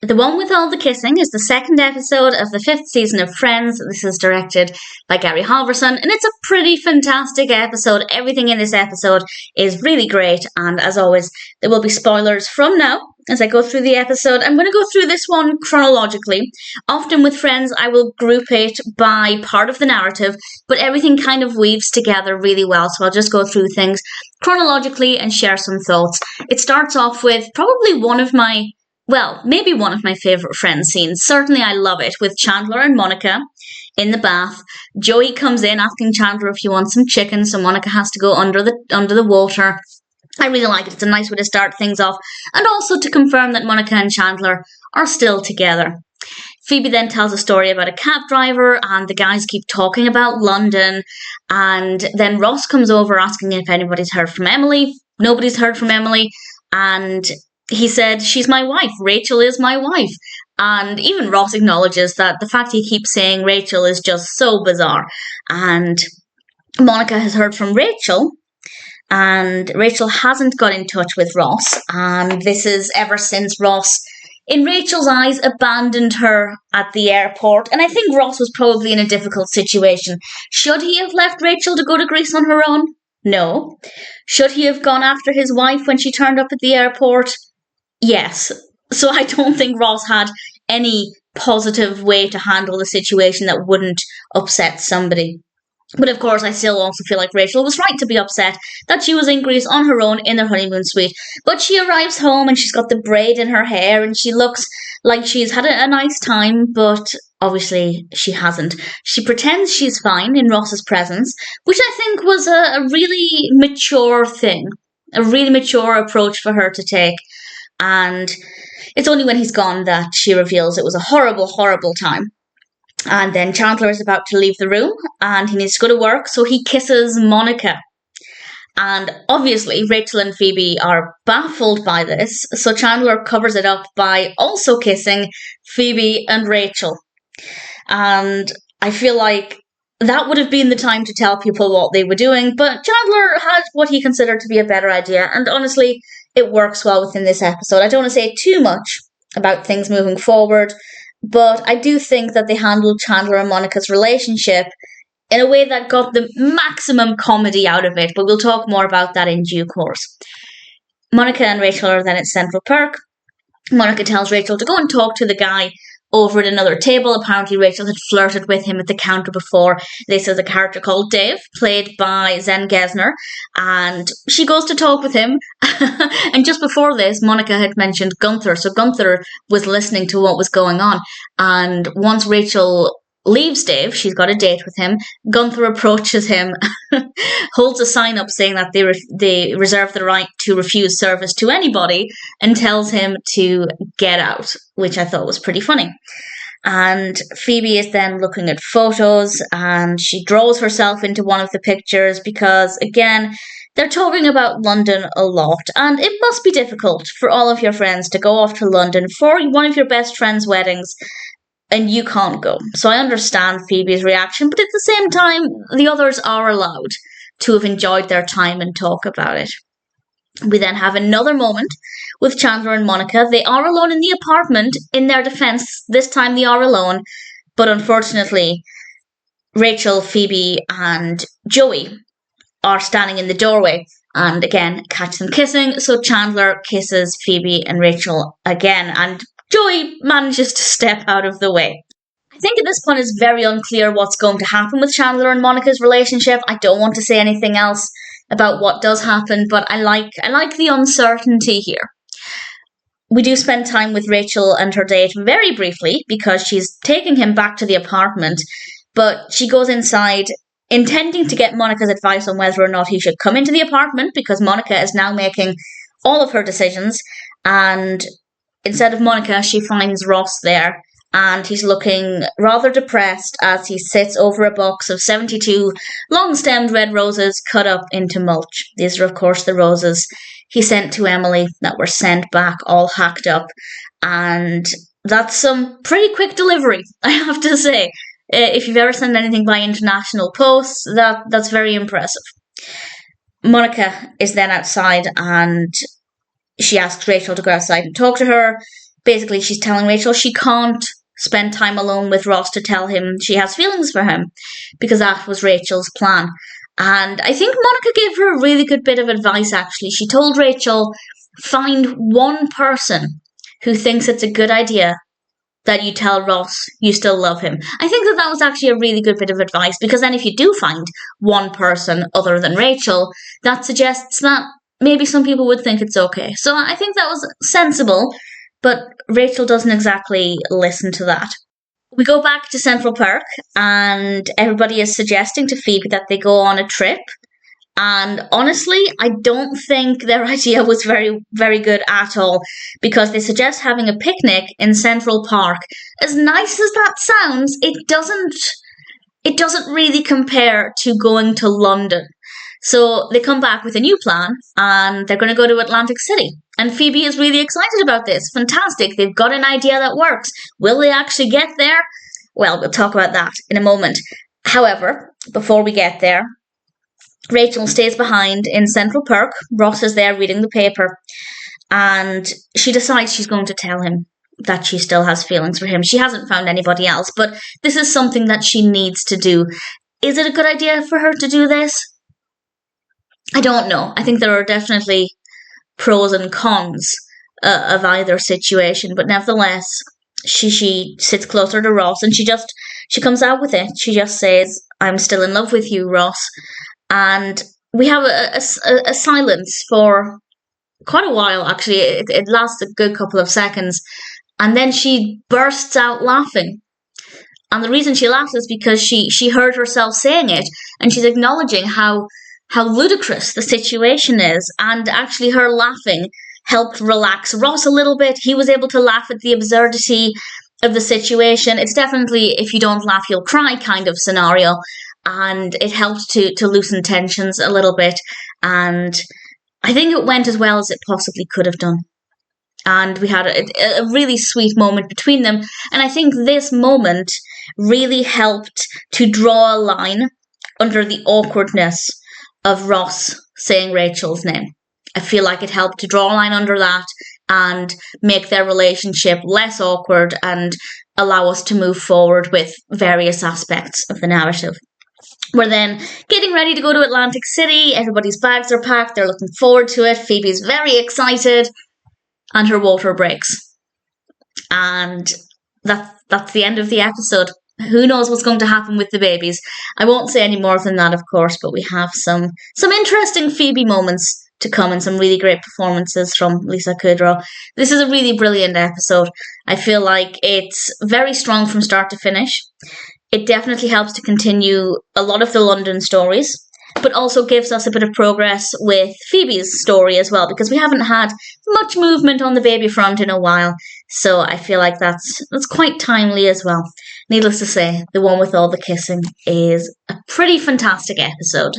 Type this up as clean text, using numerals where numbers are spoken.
The one with all the kissing is the second episode of the 5th season of Friends. This is directed by Gary Halvorson, and it's a pretty fantastic episode. Everything in this episode is really great, and as always, there will be spoilers from now as I go through the episode. I'm going to go through this one chronologically. Often with Friends, I will group it by part of the narrative, but everything kind of weaves together really well, so I'll just go through things chronologically and share some thoughts. It starts off with probably maybe one of my favourite Friends scenes. Certainly I love it, with Chandler and Monica in the bath. Joey comes in asking Chandler if he wants some chicken, so Monica has to go under the water. I really like it. It's a nice way to start things off, and also to confirm that Monica and Chandler are still together. Phoebe then tells a story about a cab driver, and the guys keep talking about London, and then Ross comes over asking if anybody's heard from Emily. Nobody's heard from Emily, and he said, she's my wife. Rachel is my wife. And even Ross acknowledges that the fact he keeps saying Rachel is just so bizarre. And Monica has heard from Rachel, and Rachel hasn't got in touch with Ross. And this is ever since Ross, in Rachel's eyes, abandoned her at the airport. And I think Ross was probably in a difficult situation. Should he have left Rachel to go to Greece on her own? No. Should he have gone after his wife when she turned up at the airport? Yes. So I don't think Ross had any positive way to handle the situation that wouldn't upset somebody. But of course, I still also feel like Rachel was right to be upset that she was in Greece on her own in their honeymoon suite. But she arrives home and she's got the braid in her hair and she looks like she's had a nice time, but obviously she hasn't. She pretends she's fine in Ross's presence, which I think was a really mature thing, a really mature approach for her to take. And it's only when he's gone that she reveals it was a horrible, horrible time. And then Chandler is about to leave the room and he needs to go to work, so he kisses Monica. And obviously Rachel and Phoebe are baffled by this, so Chandler covers it up by also kissing Phoebe and Rachel. And I feel like that would have been the time to tell people what they were doing, but Chandler had what he considered to be a better idea, and honestly, it works well within this episode. I don't want to say too much about things moving forward, but I do think that they handled Chandler and Monica's relationship in a way that got the maximum comedy out of it, but we'll talk more about that in due course. Monica and Rachel are then at Central Park. Monica tells Rachel to go and talk to the guy over at another table. Apparently Rachel had flirted with him at the counter before. This is a character called Dave, played by Zen Gesner, and she goes to talk with him. And just before this, Monica had mentioned Gunther, so Gunther was listening to what was going on. And once Rachel leaves Dave, she's got a date with him, Gunther approaches him, holds a sign up saying that they reserve the right to refuse service to anybody, and tells him to get out, which I thought was pretty funny. And Phoebe is then looking at photos, and she draws herself into one of the pictures because, again, they're talking about London a lot, and it must be difficult for all of your friends to go off to London for one of your best friends' weddings, and you can't go. So I understand Phoebe's reaction, but at the same time, the others are allowed to have enjoyed their time and talk about it. We then have another moment with Chandler and Monica. They are alone in the apartment. In their defense, this time they are alone, but unfortunately, Rachel, Phoebe, and Joey are standing in the doorway and again catch them kissing. So Chandler kisses Phoebe and Rachel again, and Joey manages to step out of the way. I think at this point it's very unclear what's going to happen with Chandler and Monica's relationship. I don't want to say anything else about what does happen, but I like the uncertainty here. We do spend time with Rachel and her date very briefly because she's taking him back to the apartment, but she goes inside intending to get Monica's advice on whether or not he should come into the apartment, because Monica is now making all of her decisions, and instead of Monica, she finds Ross there, and he's looking rather depressed as he sits over a box of 72 long-stemmed red roses cut up into mulch. These are, of course, the roses he sent to Emily that were sent back all hacked up, and that's some pretty quick delivery, I have to say. If you've ever sent anything by international post, that's very impressive. Monica is then outside, and she asks Rachel to go outside and talk to her. basically she's telling Rachel she can't spend time alone with Ross to tell him she has feelings for him, because that was Rachel's plan. And I think Monica gave her a really good bit of advice, actually. She told Rachel, find one person who thinks it's a good idea that you tell Ross you still love him. I think that was actually a really good bit of advice, because then if you do find one person other than Rachel, that suggests that maybe some people would think it's okay. So I think that was sensible, but Rachel doesn't exactly listen to that. We go back to Central Park, and everybody is suggesting to Phoebe that they go on a trip. And honestly, I don't think their idea was very, very good at all, because they suggest having a picnic in Central Park. As nice as that sounds, it doesn't really compare to going to London. So they come back with a new plan, and they're going to go to Atlantic City. And Phoebe is really excited about this. Fantastic. They've got an idea that works. Will they actually get there? Well, we'll talk about that in a moment. However, before we get there, Rachel stays behind in Central Park. Ross is there reading the paper, and she decides she's going to tell him that she still has feelings for him. She hasn't found anybody else, but this is something that she needs to do. Is it a good idea for her to do this? I don't know. I think there are definitely pros and cons of either situation, but nevertheless, she sits closer to Ross, and she comes out with it. She just says, "I'm still in love with you, Ross." And we have a silence for quite a while, actually. It lasts a good couple of seconds. And then she bursts out laughing. And the reason she laughs is because she heard herself saying it. And she's acknowledging how ludicrous the situation is. And actually her laughing helped relax Ross a little bit. He was able to laugh at the absurdity of the situation. It's definitely, if you don't laugh, you'll cry kind of scenario. And it helped to loosen tensions a little bit. And I think it went as well as it possibly could have done. And we had a really sweet moment between them. And I think this moment really helped to draw a line under the awkwardness of Ross saying Rachel's name. I feel like it helped to draw a line under that and make their relationship less awkward and allow us to move forward with various aspects of the narrative. We're then getting ready to go to Atlantic City. Everybody's bags are packed. They're looking forward to it. Phoebe's very excited. And her water breaks. And that's the end of the episode. Who knows what's going to happen with the babies? I won't say any more than that, of course, but we have some interesting Phoebe moments to come and some really great performances from Lisa Kudrow. This is a really brilliant episode. I feel like it's very strong from start to finish. It definitely helps to continue a lot of the London stories, but also gives us a bit of progress with Phoebe's story as well, because we haven't had much movement on the baby front in a while. So I feel like that's quite timely as well. Needless to say, the one with all the kissing is a pretty fantastic episode.